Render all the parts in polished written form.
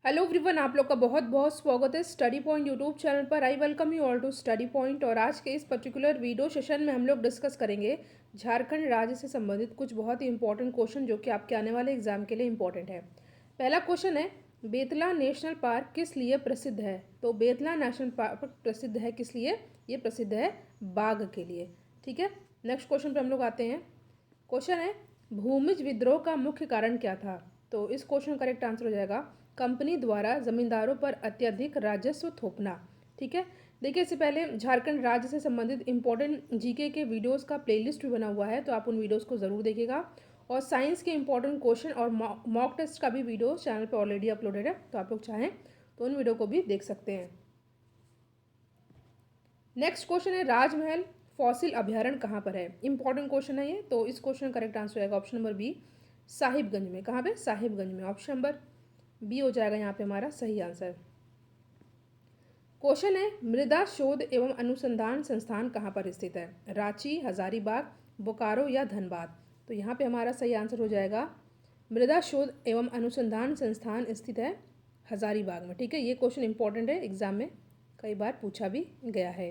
Hello everyone, आप लोग का बहुत बहुत स्वागत है स्टडी पॉइंट यूट्यूब चैनल पर। I welcome you all to study point. और आज के इस पर्टिकुलर वीडियो सेशन में हम लोग डिस्कस करेंगे झारखंड राज्य से संबंधित कुछ बहुत ही इंपॉर्टेंट क्वेश्चन जो कि आपके आने वाले एग्जाम के लिए इंपॉर्टेंट है। पहला क्वेश्चन है, बेतला नेशनल पार्क किस लिए प्रसिद्ध है? तो बेतला नेशनल पार्क प्रसिद्ध है किस लिए? ये प्रसिद्ध है बाघ के लिए। ठीक है, नेक्स्ट क्वेश्चन पर हम लोग आते हैं। क्वेश्चन है, भूमिज विद्रोह का मुख्य कारण क्या था? तो इस क्वेश्चन का करेक्ट आंसर हो जाएगा कंपनी द्वारा जमींदारों पर अत्यधिक राजस्व थोपना। ठीक है, देखिए इससे पहले झारखंड राज्य से संबंधित इंपॉर्टेंट जीके के वीडियोस का प्लेलिस्ट भी बना हुआ है, तो आप उन वीडियोस को ज़रूर देखिएगा। और साइंस के इंपॉर्टेंट क्वेश्चन और मॉक टेस्ट का भी वीडियो चैनल पर ऑलरेडी अपलोडेड है, तो आप लोग चाहें तो उन वीडियो को भी देख सकते हैं। नेक्स्ट क्वेश्चन है, राजमहल फॉसिल अभ्यारण्य कहाँ पर है? इंपॉर्टेंट क्वेश्चन है ये, तो इस क्वेश्चन का करेक्ट आंसर आएगा ऑप्शन नंबर बी, साहिबगंज में। कहाँ पे? साहिबगंज में। ऑप्शन नंबर बी हो जाएगा यहाँ पे हमारा सही आंसर। क्वेश्चन है, मृदा शोध एवं अनुसंधान संस्थान कहाँ पर स्थित है? रांची, हजारीबाग, बोकारो या धनबाद? तो यहाँ पे हमारा सही आंसर हो जाएगा मृदा शोध एवं अनुसंधान संस्थान स्थित है हजारीबाग में। ठीक है, ये क्वेश्चन इंपॉर्टेंट है, एग्जाम में कई बार पूछा भी गया है।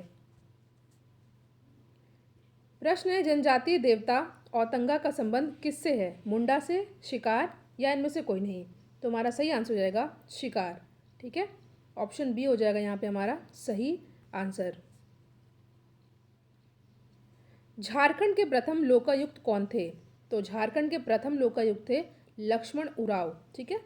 प्रश्न है, जनजातीय देवता औतंगा का संबंध किससे है? मुंडा से, शिकार या इनमें से कोई नहीं? तो हमारा सही आंसर हो जाएगा शिकार। ठीक है, ऑप्शन बी हो जाएगा यहाँ पे हमारा सही आंसर। झारखंड के प्रथम लोकायुक्त कौन थे? तो झारखंड के प्रथम लोकायुक्त थे लक्ष्मण उरांव। ठीक है,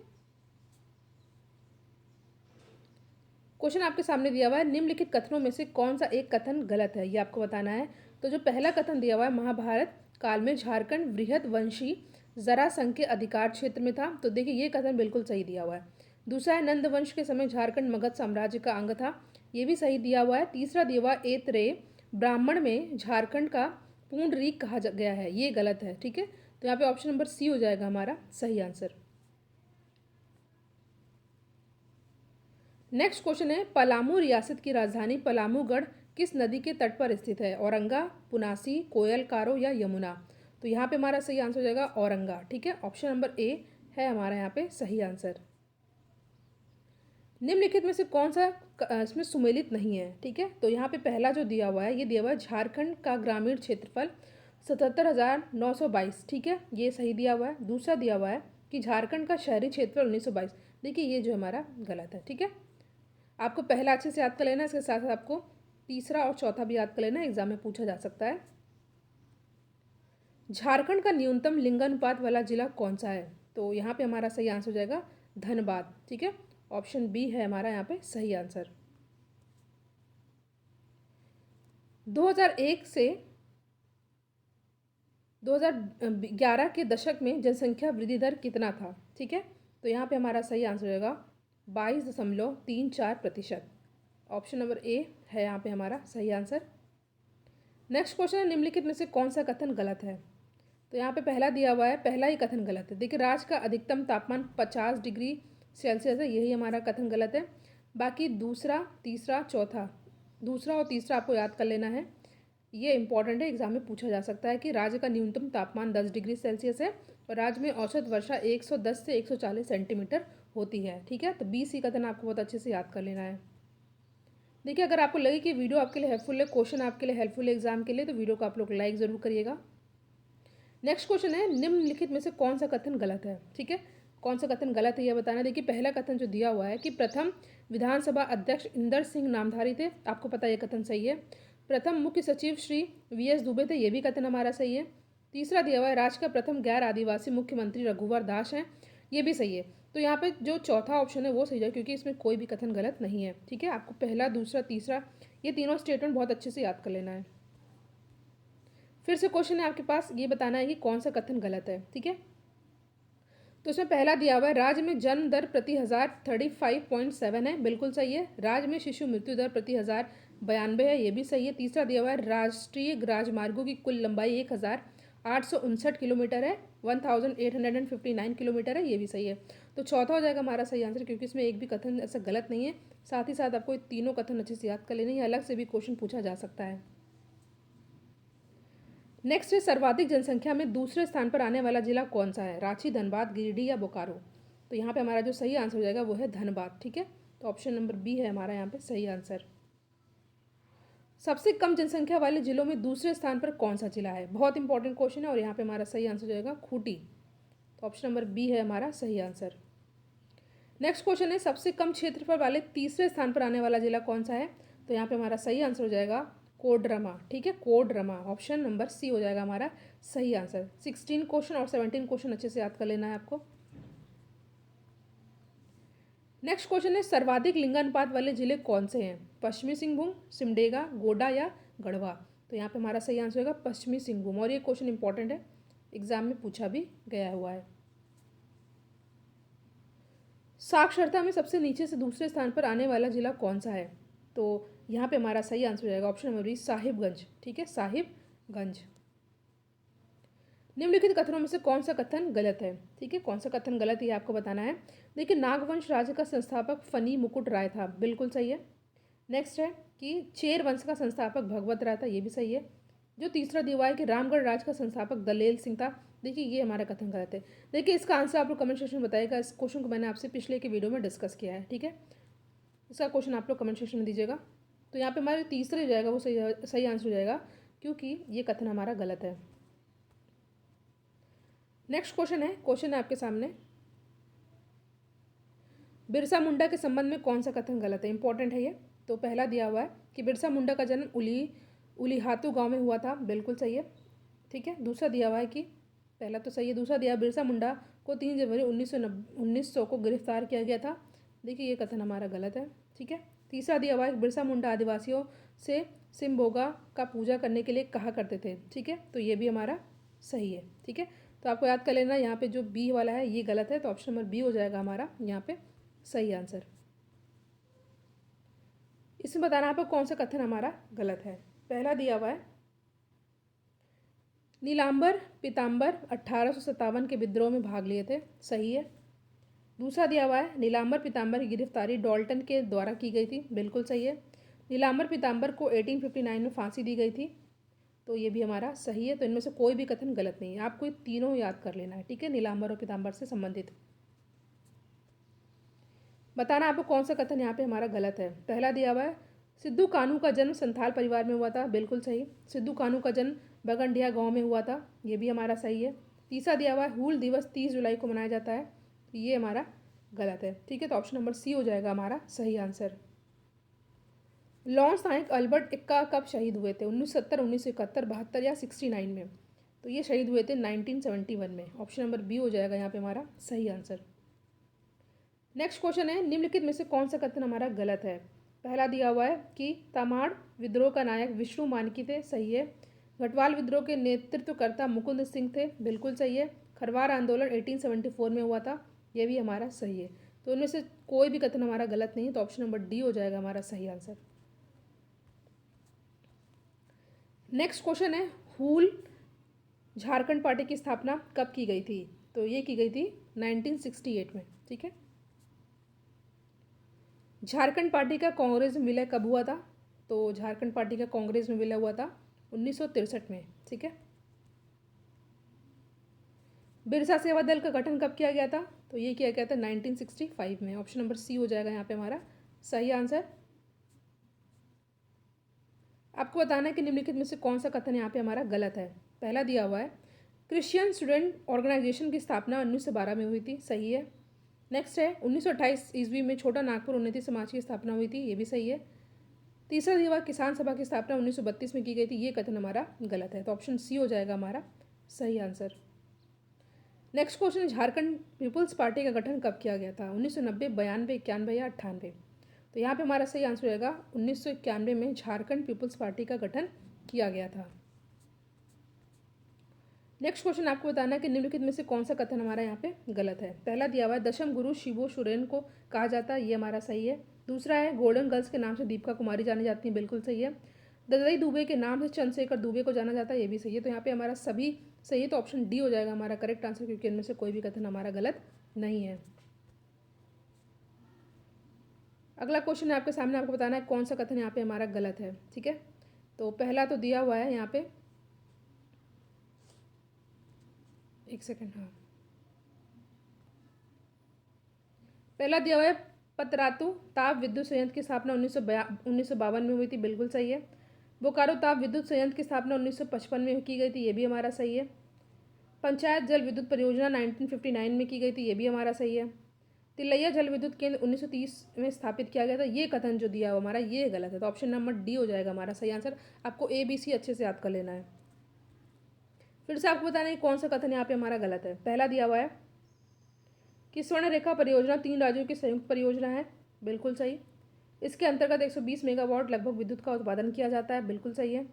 क्वेश्चन आपके सामने दिया हुआ है, निम्नलिखित कथनों में से कौन सा एक कथन गलत है, ये आपको बताना है। तो जो पहला कथन दिया हुआ है, महाभारत काल में झारखंड वृहद वंशी जरासंध के अधिकार क्षेत्र में था, तो देखिए ये कथन बिल्कुल सही दिया हुआ है। दूसरा है, नंद वंश के समय झारखंड मगध साम्राज्य का अंग था, ये भी सही दिया हुआ है। तीसरा दिया हुआ, एतरे ब्राह्मण में झारखंड का पुंडरीक कहा गया है, ये गलत है। ठीक है, तो यहाँ पे ऑप्शन नंबर सी हो जाएगा हमारा सही आंसर। नेक्स्ट क्वेश्चन है, पलामू रियासत की राजधानी पलामूगढ़ किस नदी के तट पर स्थित है? औरंगा, पुनासी, कोयल कारो या यमुना? तो यहाँ पे हमारा सही आंसर हो जाएगा औरंगा। ठीक है, ऑप्शन नंबर ए है हमारा यहाँ पे सही आंसर। निम्नलिखित में से कौन सा इसमें सुमेलित नहीं है? ठीक है, तो यहाँ पे पहला जो दिया हुआ है, ये दिया हुआ है झारखंड का ग्रामीण क्षेत्रफल 77,922। ठीक है, ये सही दिया हुआ है। दूसरा दिया हुआ है कि झारखंड का शहरी क्षेत्रफल 1922। देखिए ये जो हमारा गलत है। ठीक है, आपको पहला अच्छे से याद कर लेना, इसके साथ साथ आपको तीसरा और चौथा भी याद कर लेना, एग्जाम में पूछा जा सकता है। झारखंड का न्यूनतम लिंगानुपात वाला जिला कौन सा है? तो यहाँ पे हमारा सही आंसर हो जाएगा धनबाद। ठीक है, ऑप्शन बी है हमारा यहाँ पे सही आंसर। 2001 से 2011 के दशक में जनसंख्या वृद्धि दर कितना था? ठीक है, तो यहाँ पे हमारा सही आंसर होगा 22.34%। ऑप्शन नंबर ए है यहाँ पे हमारा सही आंसर। नेक्स्ट क्वेश्चन है, निम्नलिखित में से कौन सा कथन गलत है? तो यहाँ पे पहला दिया हुआ है, पहला ही कथन गलत है। देखिए राज्य का अधिकतम तापमान 50 डिग्री सेल्सियस है, यही हमारा कथन गलत है। बाकी दूसरा, तीसरा, चौथा, दूसरा और तीसरा आपको याद कर लेना है, ये इंपॉर्टेंट है, एग्जाम में पूछा जा सकता है कि राज्य का न्यूनतम तापमान 10 डिग्री सेल्सियस है और राज्य में औसत वर्षा 110 से 140 सेंटीमीटर होती है। ठीक है, तो बी सी कथन आपको बहुत अच्छे से याद कर लेना है। देखिए अगर आपको लगे कि वीडियो आपके लिए हेल्पफुल है, क्वेश्चन आपके लिए हेल्पफुल है एग्जाम के लिए, तो वीडियो को आप लोग लाइक ज़रूर करिएगा। नेक्स्ट क्वेश्चन है, निम्नलिखित में से कौन सा कथन गलत है? ठीक है, कौन सा कथन गलत है यह बताना। देखिए पहला कथन जो दिया हुआ है कि प्रथम विधानसभा अध्यक्ष इंदर सिंह नामधारी थे, आपको पता है यह कथन सही है। प्रथम मुख्य सचिव श्री वी एस दुबे थे, ये भी कथन हमारा सही है। तीसरा दिया हुआ है, राज्य का प्रथम गैर आदिवासी मुख्यमंत्री रघुवर दास हैं, ये भी सही है। तो यहाँ पे जो चौथा ऑप्शन है वो सही है, क्योंकि इसमें कोई भी कथन गलत नहीं है। ठीक है, आपको पहला, दूसरा, तीसरा, ये तीनों स्टेटमेंट बहुत अच्छे से याद कर लेना है। फिर से क्वेश्चन है आपके पास, ये बताना है कि कौन सा कथन गलत है। ठीक है, तो इसमें पहला दिया हुआ है, राज्य में जन्म दर प्रति हज़ार 35.7 है, बिल्कुल सही है। राज्य में शिशु मृत्यु दर प्रति हज़ार 92 है, ये भी सही है। तीसरा दिया हुआ है, राष्ट्रीय राजमार्गों की कुल लंबाई 1859 किलोमीटर है, 1859 किलोमीटर है, ये भी सही है। तो चौथा हो जाएगा हमारा सही आंसर, क्योंकि इसमें एक भी कथन ऐसा गलत नहीं है। साथ ही साथ आपको तीनों कथन अच्छे से याद कर लेने, अलग से भी क्वेश्चन पूछा जा सकता है। नेक्स्ट है, सर्वाधिक जनसंख्या में दूसरे स्थान पर आने वाला जिला कौन सा है? रांची, धनबाद, गिरिडीह या बोकारो? तो यहाँ पे हमारा जो सही आंसर हो जाएगा वो है धनबाद। ठीक है, तो ऑप्शन नंबर बी है हमारा यहाँ पे सही आंसर। सबसे कम जनसंख्या वाले जिलों में दूसरे स्थान पर कौन सा जिला है? बहुत इंपॉर्टेंट क्वेश्चन है और यहाँ पे हमारा सही आंसर हो जाएगा खूंटी। तो ऑप्शन नंबर बी है हमारा सही आंसर। नेक्स्ट क्वेश्चन है सबसे कम क्षेत्रफल वाले तीसरे स्थान पर आने वाला जिला कौन सा है? तो यहाँ पे हमारा सही आंसर हो जाएगा कोडरमा। ठीक है, कोडरमा, ऑप्शन नंबर सी हो जाएगा हमारा सही आंसर। 16 क्वेश्चन और 17 क्वेश्चन अच्छे से याद कर लेना है आपको। नेक्स्ट क्वेश्चन है सर्वाधिक लिंगानुपात वाले जिले कौन से हैं? पश्चिमी सिंहभूम, सिमडेगा, गोड्डा या गढ़वा? तो यहाँ पे हमारा सही आंसर होगा पश्चिमी सिंहभूम, और ये क्वेश्चन इंपॉर्टेंट है, एग्जाम में पूछा भी गया हुआ है। साक्षरता में सबसे नीचे से दूसरे स्थान पर आने वाला जिला कौन सा है? तो यहाँ पे हमारा सही आंसर हो जाएगा ऑप्शन नंबर बी साहिबगंज। ठीक है, साहिबगंज। निम्नलिखित कथनों में से कौन सा कथन गलत है? ठीक है, कौन सा कथन गलत है आपको बताना है। देखिए, नागवंश राज्य का संस्थापक फनी मुकुट राय था, बिल्कुल सही है। नेक्स्ट है कि चेर वंश का संस्थापक भगवत राय था, ये भी सही है। जो तीसरा दिया है कि रामगढ़ राज्य का संस्थापक दलेल सिंह था, देखिए ये हमारा कथन गलत है। देखिए इसका आंसर आप लोग कमेंट सेक्शन में बताइएगा। इस क्वेश्चन को मैंने आपसे पिछले के वीडियो में डिस्कस किया है। ठीक है, इसका क्वेश्चन आप लोग कमेंट सेक्शन में दीजिएगा। तो यहाँ पे हमारा तीसरा हो जाएगा वो सही आंसर हो जाएगा, क्योंकि ये कथन हमारा गलत है। नेक्स्ट क्वेश्चन है आपके सामने, बिरसा मुंडा के संबंध में कौन सा कथन गलत है? इंपॉर्टेंट है ये। तो पहला दिया हुआ है कि बिरसा मुंडा का जन्म उलीहातू गांव में हुआ था, बिल्कुल सही है। ठीक है, दूसरा दिया हुआ है कि पहला तो सही है, दूसरा दिया बिरसा मुंडा को 3 जनवरी 1900 को गिरफ्तार किया गया था, देखिए ये कथन हमारा गलत है। ठीक है, तीसरा दिया हुआ है बिरसा मुंडा आदिवासियों से सिम्बोगा का पूजा करने के लिए कहा करते थे। ठीक है, तो ये भी हमारा सही है। ठीक है, तो आपको याद कर लेना, यहाँ पे जो बी वाला है ये गलत है, तो ऑप्शन नंबर बी हो जाएगा हमारा यहाँ पे सही आंसर। इसमें बताना आपको कौन सा कथन हमारा गलत है। पहला दिया हुआ है नीलांबर पीताम्बर 1857 के विद्रोह में भाग लिए थे, सही है। दूसरा दिया हुआ है नीलांबर पीताम्बर की गिरफ्तारी डॉल्टन के द्वारा की गई थी, बिल्कुल सही है। नीलांबर पीताम्बर को 1859 में फांसी दी गई थी, तो ये भी हमारा सही है। तो इनमें से कोई भी कथन गलत नहीं है, आपको ये तीनों याद कर लेना है। ठीक है, नीलांबर और पीताम्बर से संबंधित बताना आपको कौन सा कथन यहाँ पे हमारा गलत है। पहला दिया हुआ है सिद्धू कान्हू का जन्म संथाल परिवार में हुआ था, बिल्कुल सही। सिद्धू कान्हू का जन्म बगंडिया गांव में हुआ था, ये भी हमारा सही है। तीसरा दिया हुआ है हूल दिवस 30 जुलाई को मनाया जाता है, तो ये हमारा गलत है। ठीक है, तो ऑप्शन नंबर सी हो जाएगा हमारा सही आंसर। लॉन्स नायक अल्बर्ट एक्का कब शहीद हुए थे? 1970, 1971, 72 या 69 में? तो ये शहीद हुए थे 1971 में, ऑप्शन नंबर बी हो जाएगा यहाँ पे हमारा सही आंसर। नेक्स्ट क्वेश्चन है निम्नलिखित में से कौन सा कथन हमारा गलत है? पहला दिया हुआ है कि तमाड़ विद्रोह का नायक विष्णु मानकी थे, सही है। गढ़वाल विद्रोह के नेतृत्वकर्ता मुकुंद सिंह थे, बिल्कुल सही है। खरवार आंदोलन 1874 में हुआ था, यह भी हमारा सही है। तो इनमें से कोई भी कथन हमारा गलत नहीं है, तो ऑप्शन नंबर डी हो जाएगा हमारा सही आंसर। नेक्स्ट क्वेश्चन है हूल झारखंड पार्टी की स्थापना कब की गई थी? तो ये की गई थी 1968 में। ठीक है, झारखंड पार्टी का कांग्रेस में विलय कब हुआ था? तो झारखंड पार्टी का कांग्रेस में विलय हुआ था 1963 में। ठीक है, बिरसा सेवा दल का गठन कब किया गया था? तो ये किया गया था 1965 में, ऑप्शन नंबर सी हो जाएगा यहाँ पे हमारा सही आंसर। आपको बताना है कि निम्नलिखित में से कौन सा कथन यहाँ पे हमारा गलत है। पहला दिया हुआ है क्रिश्चियन स्टूडेंट ऑर्गेनाइजेशन की स्थापना 1912 में हुई थी, सही है। नेक्स्ट है 1928 ईस्वी में छोटा नागपुर उन्नति समाज की स्थापना हुई थी, ये भी सही है। तीसरा दिया हुआ किसान सभा की स्थापना 1932 में की गई थी, ये कथन हमारा गलत है, तो ऑप्शन सी हो जाएगा हमारा सही answer. Next question, Jharkhand people's party का गठन कब किया गया था? 1990, 92, 91 या 98? तो यहाँ पे हमारा सही आंसर रहेगा 1991 में झारखंड पीपुल्स पार्टी का गठन किया गया था। नेक्स्ट क्वेश्चन आपको बताना है कि निम्नलिखित में से कौन सा कथन हमारा यहाँ पे गलत है। पहला दिया हुआ है दशम गुरु शिवो सुरेन को कहा जाता है, ये हमारा सही है। दूसरा है गोल्डन गर्ल्स के नाम से दीपिका कुमारी जानी जाती हैं, बिल्कुल सही है। ददई दुबे के नाम से चंद्रशेखर दुबे को जाना जाता है, ये भी सही है। तो यहाँ पे हमारा सभी सही है, तो ऑप्शन डी हो जाएगा हमारा करेक्ट आंसर, क्योंकि इनमें से कोई भी कथन हमारा गलत नहीं है। अगला क्वेश्चन है आपके सामने, आपको बताना है कौन सा कथन यहाँ पे हमारा गलत है। ठीक है, तो पहला तो दिया हुआ है यहाँ पे, एक सेकेंड, हाँ, पहला दिया हुआ है पतरातू ताप विद्युत संयंत्र की स्थापना 1952 में हुई थी, बिल्कुल सही है। बोकारो ताप विद्युत संयंत्र की स्थापना 1955 में की गई थी, ये भी हमारा सही है। पंचायत जल विद्युत परियोजना 1959 में की गई थी, ये भी हमारा सही है। तिलैया जल विद्युत केंद्र 1930 में स्थापित किया गया था, ये कथन जो दिया हुआ हमारा ये गलत है, तो ऑप्शन नंबर डी हो जाएगा हमारा सही आंसर। आपको ए बी सी अच्छे से याद कर लेना है। फिर से आपको बताना है कौन सा कथन यहाँ पे हमारा गलत है। पहला दिया हुआ है कि स्वर्ण रेखा परियोजना 3 राज्यों की संयुक्त परियोजना है, बिल्कुल सही। इसके अंतर्गत 120 मेगावाट लगभग विद्युत का उत्पादन किया जाता है, बिल्कुल सही है।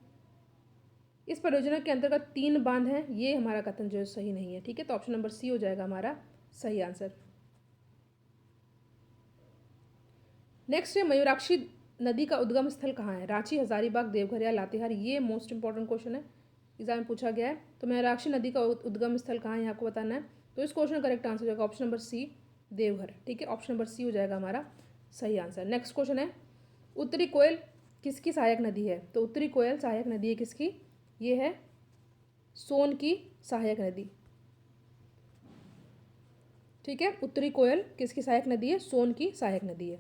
इस परियोजना के अंतर्गत 3 बांध हैं, ये हमारा कथन जो सही नहीं है, ठीक है। तो ऑप्शन नंबर सी हो जाएगा हमारा सही आंसर। नेक्स्ट है मयूराक्षी नदी का उद्गम स्थल कहाँ है? रांची, हजारीबाग, देवघर या लातेहार? ये मोस्ट इंपॉर्टेंट क्वेश्चन है, एग्जाम में पूछा गया है। तो मयूराक्षी नदी का उद्गम स्थल कहाँ है, आपको बताना है। तो इस क्वेश्चन का करेक्ट आंसर हो जाएगा ऑप्शन नंबर सी, देवघर, ठीक है। ऑप्शन नंबर सी हो जाएगा हमारा सही आंसर। नेक्स्ट क्वेश्चन है उत्तरी कोयल किसकी सहायक नदी है? तो उत्तरी कोयल सहायक नदी है किसकी? ये है सोन की सहायक नदी, ठीक है। उत्तरी कोयल किसकी सहायक नदी है? सोन की सहायक नदी है।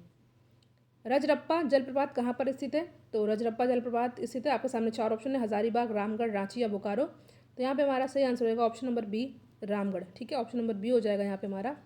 रजरप्पा जलप्रपात कहाँ पर स्थित है? तो रजरप्पा जलप्रपात स्थित है, आपके सामने 4 ऑप्शन है, हजारीबाग, रामगढ़, रांची या बोकारो। तो यहाँ पे हमारा सही आंसर होगा ऑप्शन नंबर बी, रामगढ़, ठीक है। ऑप्शन नंबर बी हो जाएगा यहाँ पे हमारा